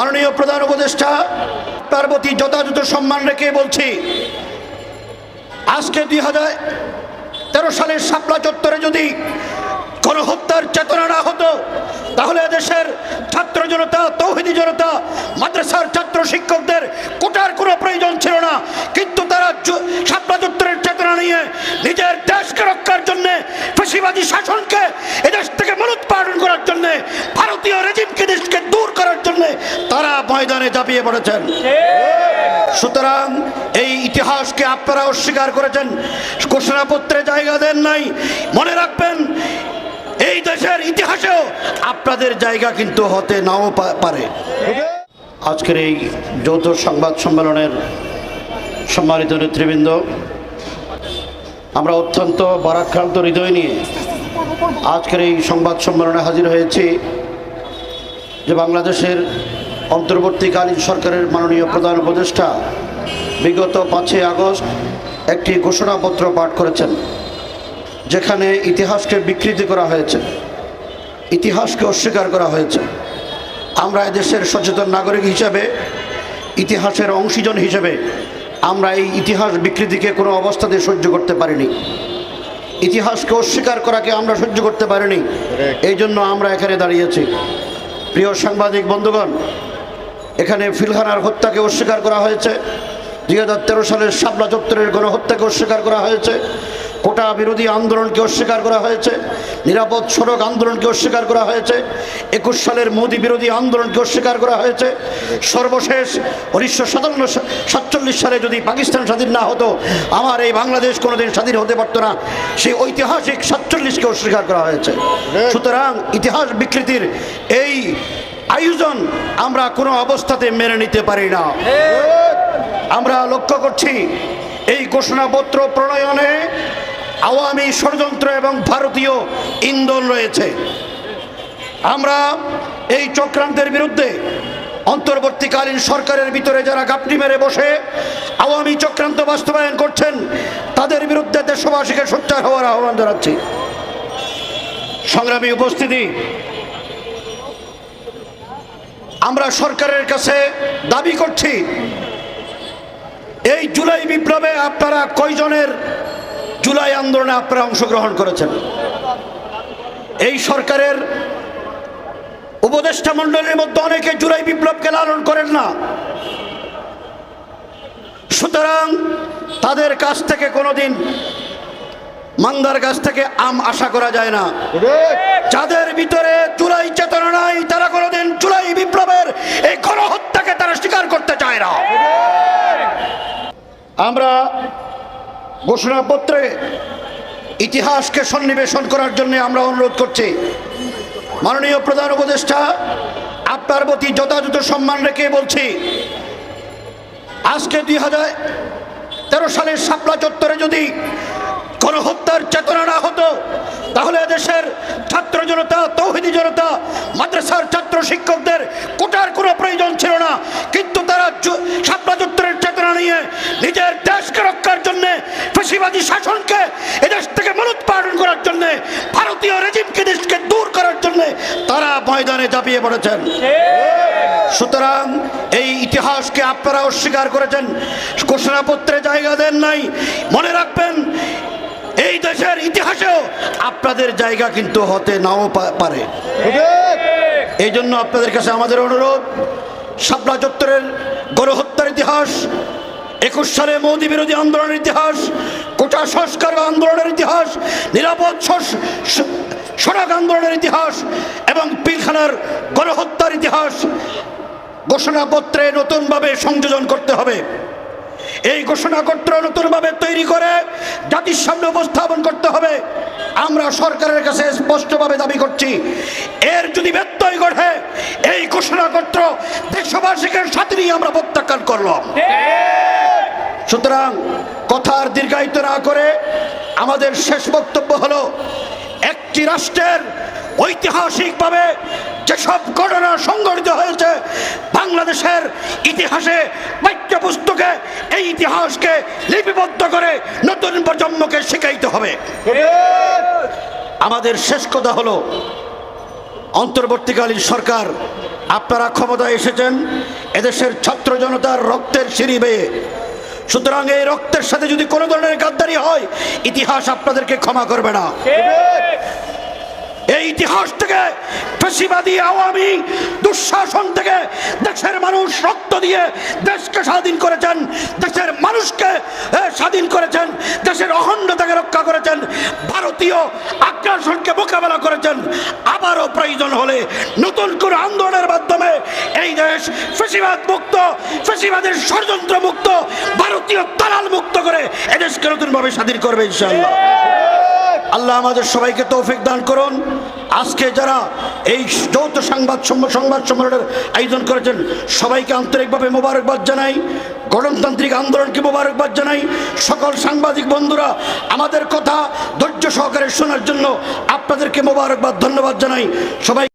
মাননীয় প্রধান উপদেষ্টা তার প্রতি যথাযথ সম্মান রেখে বলছি, আজকে 2013 সালের শাপলা চত্বরে যদি গণহত্যার চেতনা না হতো, তাহলে দেশের ছাত্র জনতা, তৌহিদি জনতা, মাদ্রাসার ছাত্র শিক্ষকদের কোটার কোনো প্রয়োজন ছিল না। কিন্তু তারা শাপলা চত্বরের চেতনা নিয়ে নিজের দেশকে রক্ষার জন্য, ফ্যাসিবাদী শাসনকে এদেশ থেকে মূলোৎপাটন করার জন্য, ভারতীয় রেজিমকে দেশকে দূর করার জন্য তারা ময়দানে ঝাঁপিয়ে পড়েছেন। সুতরাং এই ইতিহাসকে আপনারা অস্বীকার করেছেন, ঘোষণাপত্রে জায়গা দেন নাই। মনে রাখবেন, এই দেশের ইতিহাসেও আপনাদের জায়গা কিন্তু হতে নাও পারে। আজকের এই যৌথ সংবাদ সম্মেলনের সম্মানিত নেতৃবৃন্দ, আমরা অত্যন্ত ভারাক্রান্ত হৃদয় নিয়ে আজকের এই সংবাদ সম্মেলনে হাজির হয়েছি যে বাংলাদেশের অন্তর্বর্তীকালীন সরকারের মাননীয় প্রধান উপদেষ্টা বিগত 5 আগস্ট একটি ঘোষণাপত্র পাঠ করেছেন, যেখানে ইতিহাসকে বিকৃতি করা হয়েছে, ইতিহাসকে অস্বীকার করা হয়েছে। আমরা এদেশের সচেতন নাগরিক হিসেবে, ইতিহাসের অংশীজন হিসেবে আমরা এই ইতিহাস বিকৃতিকে কোনো অবস্থাতে সহ্য করতে পারিনি। ইতিহাসকে অস্বীকার করাকে আমরা সহ্য করতে পারিনি, এই জন্য আমরা এখানে দাঁড়িয়েছি। প্রিয় সাংবাদিক বন্ধুগণ, এখানে পিলখানার হত্যাকে অস্বীকার করা হয়েছে, 2013 সালের শাপলা চত্বরের গণহত্যাকে অস্বীকার করা হয়েছে, কোটা বিরোধী আন্দোলনকে অস্বীকার করা হয়েছে, নিরাপদ সড়ক আন্দোলনকে অস্বীকার করা হয়েছে, 21 সালের মোদী বিরোধী আন্দোলনকে অস্বীকার করা হয়েছে। সর্বশেষ 1947 সালে যদি পাকিস্তান স্বাধীন না হতো, আমার এই বাংলাদেশ কোনোদিন স্বাধীন হতে পারত না, সেই ঐতিহাসিক 47কে অস্বীকার করা হয়েছে। সুতরাং ইতিহাস বিকৃতির এই আয়োজন আমরা কোনো অবস্থাতে মেনে নিতে পারি না। আমরা লক্ষ্য করছি, এই ঘোষণাপত্র প্রণয়নে আওয়ামী ষড়যন্ত্র এবং ভারতীয় ইন্ধন রয়েছে। আমরা এই চক্রান্তের বিরুদ্ধে অন্তর্বর্তীকালীন সরকারের ভিতরে যারা গাপটি মেরে বসে আওয়ামী চক্রান্ত বাস্তবায়ন করছেন, তাদের বিরুদ্ধে দেশবাসীকে সোচ্চার হওয়ার আহ্বান জানাচ্ছি। সংগ্রামী উপস্থিতি, আমরা সরকারের কাছে দাবি করছি, এই জুলাই বিপ্লবে আপনারা কয়জনের জুলাই আন্দোলনে আপনারা অংশগ্রহণ করেছেন? এই সরকারের উপদেষ্টা মণ্ডলীর মধ্যে অনেকে জুলাই বিপ্লবকে লালন করেন না। সুতরাং তাদের কাছ থেকে কোনোদিন, মান্দার কাছ থেকে আম আশা করা যায় না। যাদের ভিতরে জুলাই চেতনা নাই, তারা কোনোদিন জুলাই বিপ্লবের এই গণহত্যাকে তারা স্বীকার করতে চায় না। আমরা ঘোষণাপত্রে ইতিহাসকে সন্নিবেশন করার জন্য আমরা অনুরোধ করছি, মাননীয় প্রধান উপদেষ্টা আপনার প্রতি যথাযথ সম্মান রেখে বলছি, আজকে 2013 সালের শাপলা চত্বরে যদি গণহত্যার চেতনা না হতো, তাহলে দেশের ছাত্র জনতা, তৌহিদি জনতা, মাদ্রাসার ছাত্র শিক্ষকদের কোটার কোনো প্রয়োজন ছিল না। কিন্তু তারা শাপলা চত্বরের চেতনা নিয়ে নিজের দেশকে রক্ষার জন্য, ফ্যাসিবাদী শাসনকে এদেশ থেকে মূলোৎপাটন করার জন্য, ভারতীয় রেজিমকে দেশকে দূর করার জন্য তারা ময়দানে ঝাঁপিয়ে পড়েছেন। সুতরাং এই ইতিহাসকে আপনারা অস্বীকার করেছেন, ঘোষণাপত্রে জায়গা দেন নাই। মনে রাখবেন, এই দেশের ইতিহাসেও আপনাদের জায়গা কিন্তু হতে নাও পারে। এই জন্য আপনাদের কাছে আমাদের অনুরোধ, শাপলা চত্বরের গণহত্যার ইতিহাস, 21 সালে মোদী বিরোধী আন্দোলনের ইতিহাস, কোটা সংস্কার আন্দোলনের ইতিহাস, নিরাপদ সড়ক আন্দোলনের ইতিহাস এবং পিলখানার গণহত্যার ইতিহাস ঘোষণাপত্রে নতুনভাবে সংযোজন করতে হবে। এই ঘোষণাপত্র নতুনভাবে তৈরি করে জাতির সামনে উপস্থাপন করতে হবে। আমরা সরকারের কাছে স্পষ্টভাবে দাবি করছি, এর যদি ব্যত্যয় ঘটে, এই ঘোষণাপত্র দেশবাসীকে সাথে নিয়ে আমরা প্রত্যাখ্যান করলাম। সুতরাং কথার দীর্ঘায়িত না করে আমাদের শেষ বক্তব্য হলো, একটি রাষ্ট্রের ঐতিহাসিকভাবে যেসব ঘটনা সংঘটিত হয়েছে বাংলাদেশের ইতিহাসে, পাঠ্যপুস্তকে এই ইতিহাসকে লিপিবদ্ধ করে নতুন প্রজন্মকে শিখাইতে হবে। আমাদের শেষ কথা হলো, অন্তর্বর্তীকালীন সরকার আপনারা ক্ষমতায় এসেছেন এদেশের ছাত্র জনতার রক্তের সিঁড়ি বেয়ে। সুতরাং এই রক্তের সাথে যদি কোনো ধরনের গাদ্দারি হয়, ইতিহাস আপনাদেরকে ক্ষমা করবে না। এই ইতিহাস থেকে, ফ্যাসিবাদী আওয়ামী দুঃশাসন থেকে দেশের মানুষ রক্ত দিয়ে দেশকে স্বাধীন করেছেন, দেশের মানুষকে স্বাধীন করেছেন, দেশের অখণ্ডতাকে রক্ষা করেছেন, ভারতীয় আগ্রাসনকে মোকাবেলা করেছেন। আবারও প্রয়োজন হলে নতুন করে আন্দোলনের মাধ্যমে এই দেশ ফ্যাসিবাদ মুক্ত, ফ্যাসিবাদের ষড়যন্ত্র মুক্ত, ভারতীয় দালাল মুক্ত করে এদেশকে নতুনভাবে স্বাধীন করবে ইনশাআল্লাহ। আল্লাহ আমাদের সবাইকে তৌফিক দান করুন। আজকে যারা এই যৌথ সংবাদ সম্মেলনের আয়োজন করেছেন সবাইকে আন্তরিকভাবে মোবারকবাদ জানাই, গণতান্ত্রিক আন্দোলনকে মোবারকবাদ জানাই। সকল সাংবাদিক বন্ধুরা আমাদের কথা ধৈর্য সহকারে শোনার জন্য আপনাদেরকে মোবারকবাদ, ধন্যবাদ জানাই। সবাই